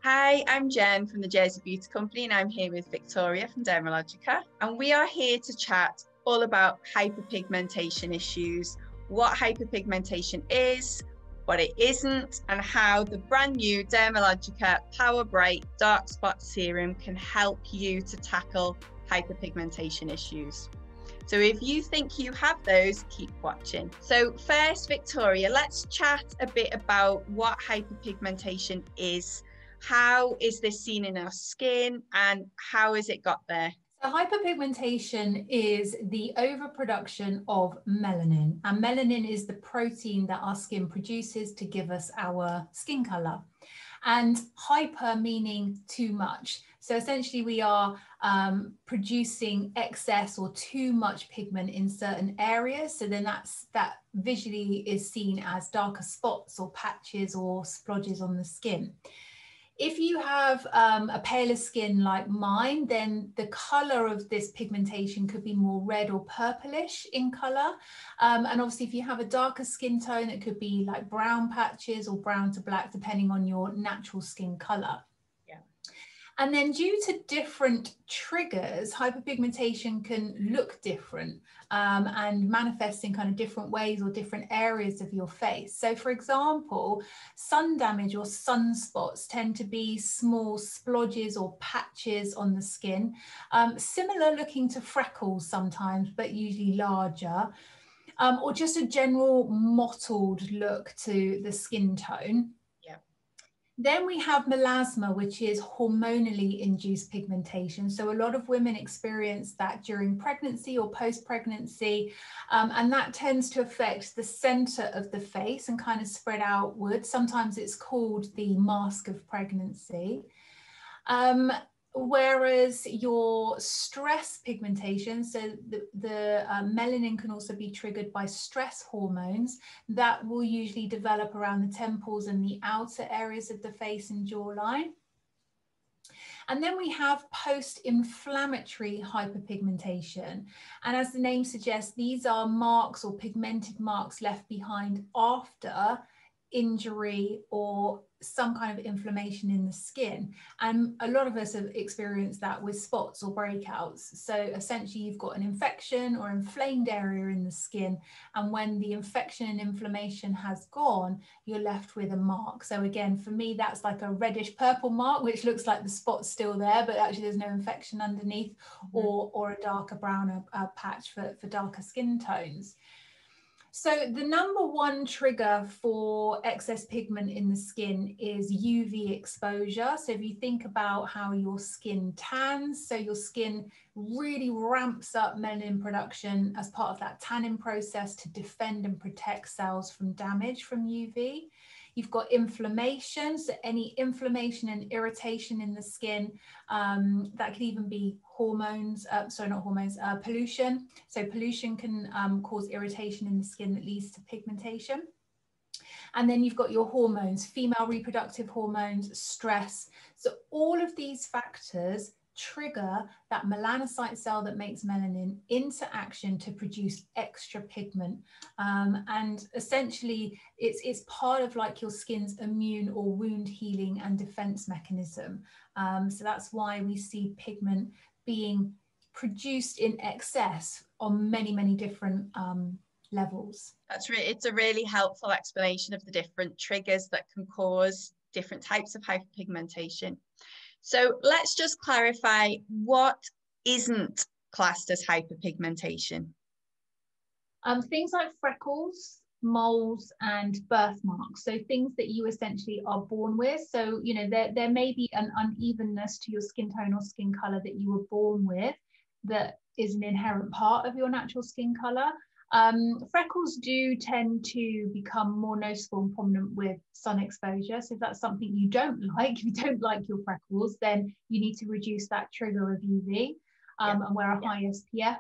Hi, I'm Jen from the Jersey Beauty Company and I'm here with Victoria from Dermalogica, and we are here to chat all about hyperpigmentation issues, what hyperpigmentation is, what it isn't, and how the brand new Dermalogica PowerBright Dark Spot Serum can help you to tackle hyperpigmentation issues. So if you think you have those, keep watching. So first, Victoria, let's chat a bit about what hyperpigmentation is. How is this seen in our skin and how has it got there? So hyperpigmentation is the overproduction of melanin, and melanin is the protein that our skin produces to give us our skin color. And hyper meaning too much. So essentially we are producing excess or too much pigment in certain areas. So then that visually is seen as darker spots or patches or splodges on the skin. If you have a paler skin like mine, then the color of this pigmentation could be more red or purplish in color. And obviously if you have a darker skin tone, it could be like brown patches or brown to black, depending on your natural skin color. And then due to different triggers, hyperpigmentation can look different and manifest in kind of different ways or different areas of your face. So for example, sun damage or sunspots tend to be small splodges or patches on the skin, similar looking to freckles sometimes, but usually larger, or just a general mottled look to the skin tone. Then we have melasma, which is hormonally induced pigmentation. So a lot of women experience that during pregnancy or post-pregnancy, and that tends to affect the center of the face and kind of spread outward. Sometimes it's called the mask of pregnancy. Whereas your stress pigmentation, so the melanin can also be triggered by stress hormones that will usually develop around the temples and the outer areas of the face and jawline. And then we have post-inflammatory hyperpigmentation. And as the name suggests, these are marks or pigmented marks left behind after injury or some kind of inflammation in the skin. And a lot of us have experienced that with spots or breakouts. So essentially you've got an infection or inflamed area in the skin, and when the infection and inflammation has gone, you're left with a mark. So again, for me, that's like a reddish purple mark, which looks like the spot's still there, but actually there's no infection underneath, or a darker brown patch for darker skin tones. So the number one trigger for excess pigment in the skin is UV exposure. So if you think about how your skin tans, so your skin really ramps up melanin production as part of that tanning process to defend and protect cells from damage from UV. You've got inflammation, so any inflammation and irritation in the skin, that could even be hormones, pollution. So pollution can cause irritation in the skin that leads to pigmentation. And then you've got your hormones, female reproductive hormones, stress. So all of these factors trigger that melanocyte cell that makes melanin into action to produce extra pigment. And essentially it's part of like your skin's immune or wound healing and defense mechanism. So that's why we see pigment being produced in excess on many, many different levels. It's a really helpful explanation of the different triggers that can cause different types of hyperpigmentation. So let's just clarify what isn't classed as hyperpigmentation. Things like freckles, moles, and birthmarks. So things that you essentially are born with. So, you know, there may be an unevenness to your skin tone or skin color that you were born with that is an inherent part of your natural skin color. Freckles do tend to become more noticeable and prominent with sun exposure. So if that's something you don't like, if you don't like your freckles, then you need to reduce that trigger of UV and wear a high SPF.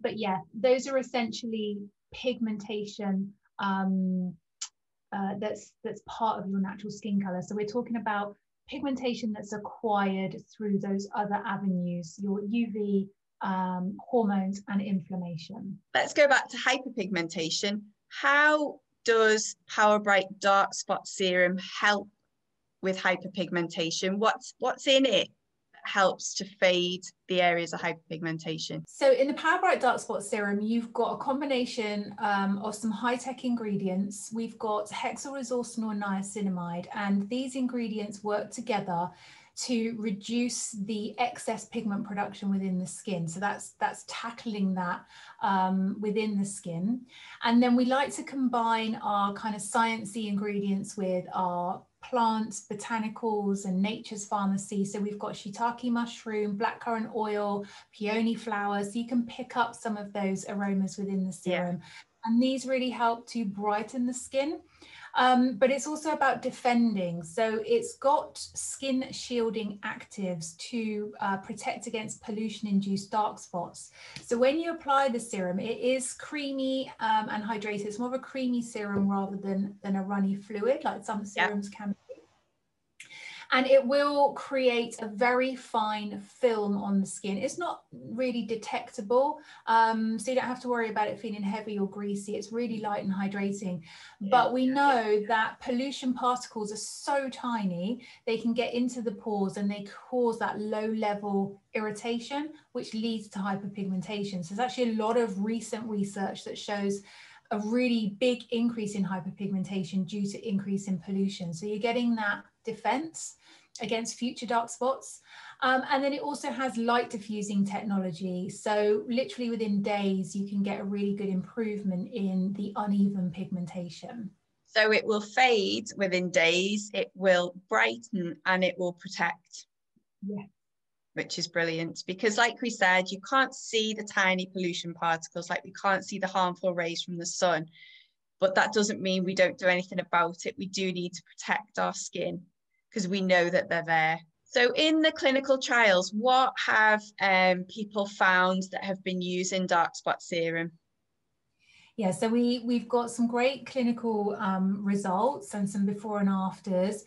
But yeah, those are essentially pigmentation that's part of your natural skin color. So we're talking about pigmentation that's acquired through those other avenues, your UV, hormones and inflammation. Let's go back to hyperpigmentation. How does PowerBright Dark Spot Serum help with hyperpigmentation? What's in it that helps to fade the areas of hyperpigmentation? So in the PowerBright Dark Spot Serum, you've got a combination of some high-tech ingredients. We've got hexylresorcinol and niacinamide, and these ingredients work together to reduce the excess pigment production within the skin. So that's tackling that within the skin. And then we like to combine our kind of sciencey ingredients with our plants, botanicals, and nature's pharmacy. So we've got shiitake mushroom, blackcurrant oil, peony flowers. So you can pick up some of those aromas within the serum. And these really help to brighten the skin. But it's also about defending. So it's got skin shielding actives to protect against pollution-induced dark spots. So when you apply the serum, it is creamy and hydrated. It's more of a creamy serum rather than a runny fluid like some serums can be. And it will create a very fine film on the skin. It's not really detectable, so you don't have to worry about it feeling heavy or greasy. It's really light and hydrating. But we know that pollution particles are so tiny, they can get into the pores and they cause that low-level irritation, which leads to hyperpigmentation. So there's actually a lot of recent research that shows a really big increase in hyperpigmentation due to increase in pollution. So you're getting that defense against future dark spots. And then it also has light diffusing technology. So literally within days, you can get a really good improvement in the uneven pigmentation. So it will fade within days, it will brighten, and it will protect. Yeah. Which is brilliant, because like we said, you can't see the tiny pollution particles, like we can't see the harmful rays from the sun, but that doesn't mean we don't do anything about it. We do need to protect our skin because we know that they're there. So in the clinical trials, what have people found that have been using dark spot serum? Yeah, so we've got some great clinical results and some before and afters.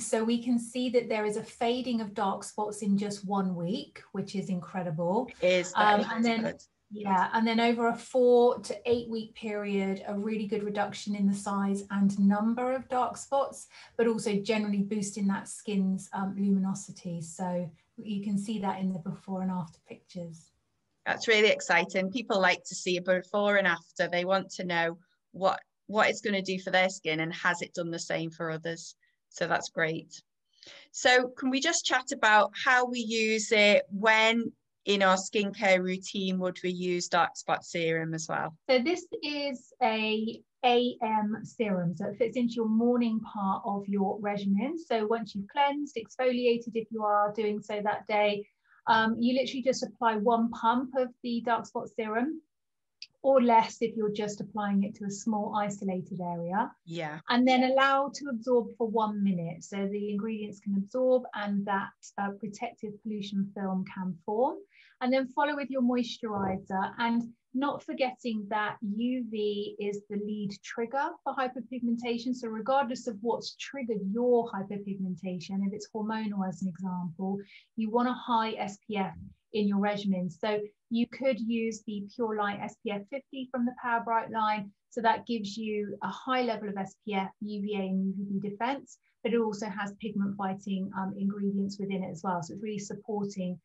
So we can see that there is a fading of dark spots in just 1 week, which is incredible. And then over a 4 to 8 week period, a really good reduction in the size and number of dark spots, but also generally boosting that skin's luminosity. So you can see that in the before and after pictures. That's really exciting. People like to see a before and after. They want to know what it's going to do for their skin and has it done the same for others. So that's great. So can we just chat about how we use it? When in our skincare routine would we use dark spot serum as well? So this is a AM serum, so it fits into your morning part of your regimen. So once you've cleansed, exfoliated if you are doing so that day, you literally just apply 1 pump of the dark spot serum, or less if you're just applying it to a small isolated area. Yeah. And then allow to absorb for 1 minute. So the ingredients can absorb and that protective pollution film can form. And then follow with your moisturizer, and not forgetting that UV is the lead trigger for hyperpigmentation. So regardless of what's triggered your hyperpigmentation, if it's hormonal as an example, you want a high SPF in your regimen. So you could use the Pure Light SPF 50 from the PowerBright line. So that gives you a high level of SPF, UVA and UVB defense, but it also has pigment fighting ingredients within it as well. So it's really supporting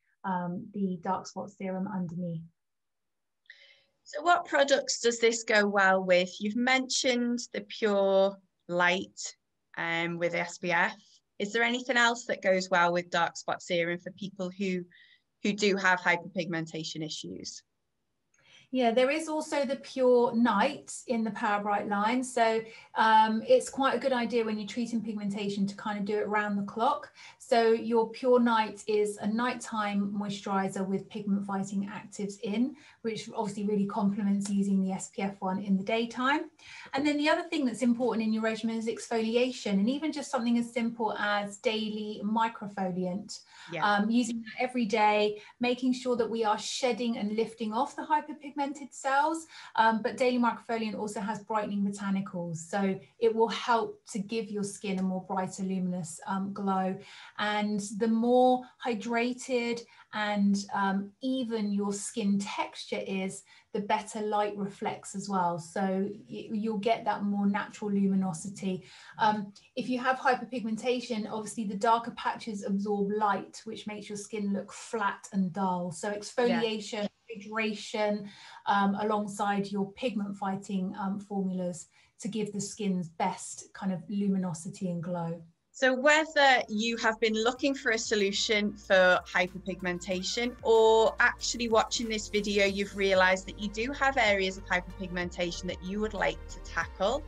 the dark spot serum underneath. So what products does this go well with? You've mentioned the Pure Light with SPF. Is there anything else that goes well with dark spot serum for people who do have hyperpigmentation issues? Yeah, there is also the Pure Night in the PowerBright line. So it's quite a good idea when you're treating pigmentation to kind of do it round the clock. So your Pure Night is a nighttime moisturizer with pigment fighting actives in, which obviously really complements using the SPF one in the daytime. And then the other thing that's important in your regimen is exfoliation, and even just something as simple as daily microfoliant. Yeah. Using that every day, making sure that we are shedding and lifting off the hyperpigmentation pigmented cells, but daily microfoliant also has brightening botanicals, so it will help to give your skin a more brighter, luminous glow. And the more hydrated and even your skin texture is, the better light reflects as well. So you'll get that more natural luminosity. If you have hyperpigmentation, obviously the darker patches absorb light, which makes your skin look flat and dull. So exfoliation, hydration, alongside your pigment fighting formulas to give the skin's best kind of luminosity and glow. So whether you have been looking for a solution for hyperpigmentation, or actually watching this video, you've realized that you do have areas of hyperpigmentation that you would like to tackle,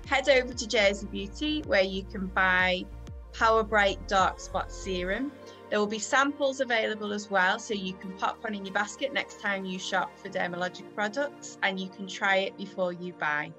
head over to Jersey Beauty, where you can buy PowerBright Dark Spot Serum. There will be samples available as well, so you can pop one in your basket next time you shop for Dermalogica products, and you can try it before you buy.